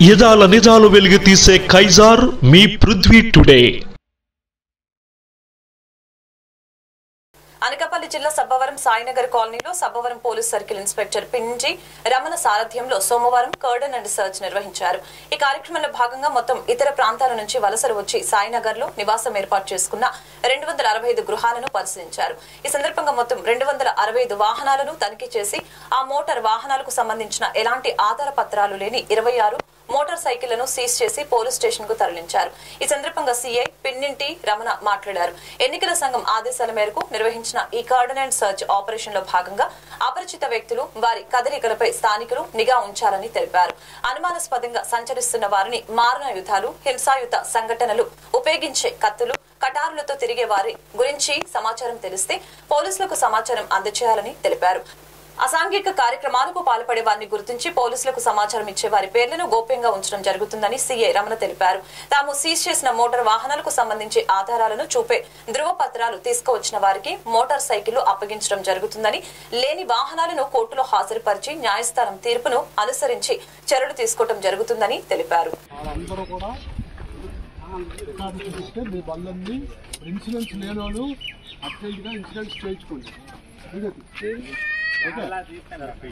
యదాల నిజాలు వెలికి తీసే కైజార్ మీ పృథ్వీ టుడే. అనకాపల్లి జిల్లా సబ్బవరం సాయినగర్ కాలనీలో Sabbavaram police circle inspector Pinji Ramana సారథ్యంలో సోమవారం కర్డన్ అండ్ సర్చ్ నిర్వహించారు. ఈ కార్యక్రమంలో భాగంగా మొత్తం ఇతర ప్రాంతాల నుంచి వలసలు వచ్చి సాయినగర్ లో నివాసం ఏర్పాటు చేసుకున్న 265 గృహాలను పరిశీలించారు. ఈ సందర్భంగా మొత్తం 265 వాహనాలను తనిఖీ చేసి ఆ మోటార్ వాహనాలకు సంబంధించిన ఎలాంటి ఆధార పత్రాలు లేని 26 మోటార్ సైకిళ్లను సీజ్ చేసి పోలీస్ స్టేషన్ కు తరలించారు. ఈ సందర్భంగా సీఐ పిన్నింటి రమణ మాట్లాడారు. ఎన్నికల సంఘం ఆదేశాల మేరకు నిర్వహించిన ఈ కర్డన్ అండ్ సర్చ్ ఆపరేషన్ లో భాగంగా అపరిచిత వ్యక్తులు వారి కదలికలపై స్థానికులు నిఘా ఉంచాలని తెలిపారు. అనుమానాస్పదంగా సంచరిస్తున్న వారిని మారణాయుధాలు, హింసాయుత సంఘటనలు ఉపయోగించే కత్తులు, కటారులతో తిరిగే వారి గురించి సమాచారం తెలిస్తే పోలీసులకు సమాచారం అందజేయాలని తెలిపారు. అసాంఘిక కార్యక్రమాలకు పాల్పడే వారిని గుర్తించి పోలీసులకు సమాచారం ఇచ్చే వారి పేర్లను గోప్యంగా ఉంచడం జరుగుతుందని సీఐ రమణ తెలిపారు. తాము సీజ్ చేసిన మోటార్ వాహనాలకు సంబంధించి ఆధారాలను చూపే ధృవపత్రాలు తీసుకువచ్చిన వారికి మోటార్ సైకిళ్లు అప్పగించడం జరుగుతుందని, లేని వాహనాలను కోర్టులో హాజరుపరిచి న్యాయస్థానం తీర్పును అనుసరించి చర్యలు తీసుకోవడం జరుగుతుందని తెలిపారు.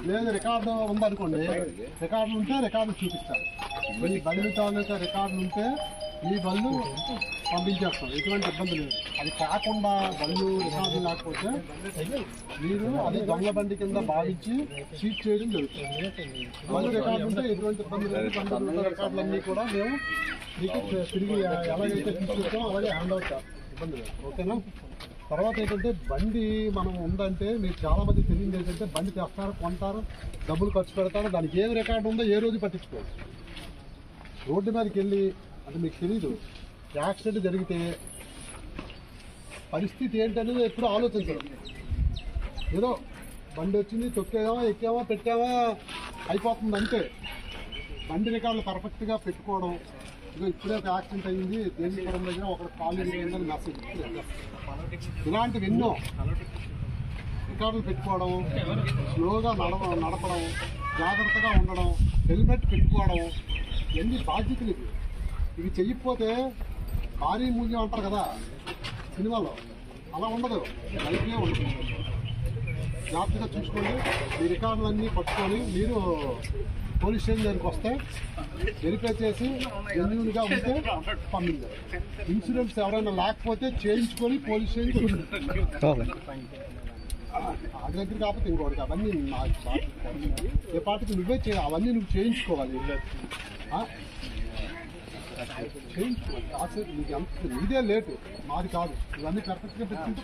లేదు రికార్డు ఉందనుకోండి, రికార్డులు ఉంటే రికార్డులు చూపిస్తారు. మీ బళ్ళు తాలూకా రికార్డులు ఉంటే మీ బళ్ళు పంపించేస్తాం, ఎటువంటి ఇబ్బంది లేదు. అది కాకుండా బళ్ళు రికార్డులు లేకపోతే మీరు అది దొంగ బండి కింద భావించి సీజ్ చేయడం జరుగుతుంది. బళ్ళు రికార్డు ఉంటే ఎటువంటి ఇబ్బంది లేదు. బండి రికార్డులన్నీ కూడా మేము మీకు తిరిగి ఎలాగైతే తీసుకొచ్చామో అలాగే హ్యాండ్ అవుతాం, ఇబ్బంది లేదు. ఓకేనా? తర్వాత ఏంటంటే బండి మనం ఉందంటే మీకు చాలా మంది తెలియదు ఏంటంటే బండి తెస్తారు, కొంటారు, డబ్బులు ఖర్చు పెడతారు, దానికి ఏం రికార్డు ఉందో ఏ రోజు పట్టించుకోరు. రోడ్డు మీదకి వెళ్ళి అది మీకు తెలీదు, యాక్సిడెంట్ జరిగితే పరిస్థితి ఏంటనేది ఎప్పుడు ఆలోచించరు. ఏదో బండి వచ్చింది, తొక్కేమా, ఎక్కామా, పెట్టామా, అయిపోతుంది అంతే. బండి రికార్డులు పర్ఫెక్ట్గా పెట్టుకోవడం. ఇప్పుడే ఒక యాక్సిడెంట్ అయ్యింది దేవీపురం దగ్గర, ఒకటి కాలు అయిందని మెసేజ్, ఇలాంటివి ఎన్నో రికార్డులు పెట్టుకోవడం, స్లోగా నడపడం, జాగ్రత్తగా ఉండడం, హెల్మెట్ పెట్టుకోవడం, ఎన్ని బాధ్యతలు ఇవి చెయ్యకపోతే భారీ మూల్యం అంటారు కదా సినిమాలో, అలా ఉండదు, లైఫ్నే ఉండదు. జాగ్రత్తగా చూసుకోండి. ఈ రికార్డులన్నీ పట్టుకొని మీరు పోలీస్ స్టేషన్ దగ్గరికి వస్తే వెరిఫై చేసి జెన్యూన్గా ఉంటే పంపించారు. ఇన్సూరెన్స్ ఎవరైనా లేకపోతే చేయించుకొని పోలీస్ స్టేషన్ అది దగ్గర కాకపోతే ఇంకోటి అవన్నీ ఏ పార్టీకి నువ్వే అవన్నీ నువ్వు చేయించుకోవాలి. చేయించుకోవాలి. నీకు ఎంత నీదే లేటు, మాది కాదు. ఇవన్నీ పర్ఫెక్ట్గా పెట్టుకుంటే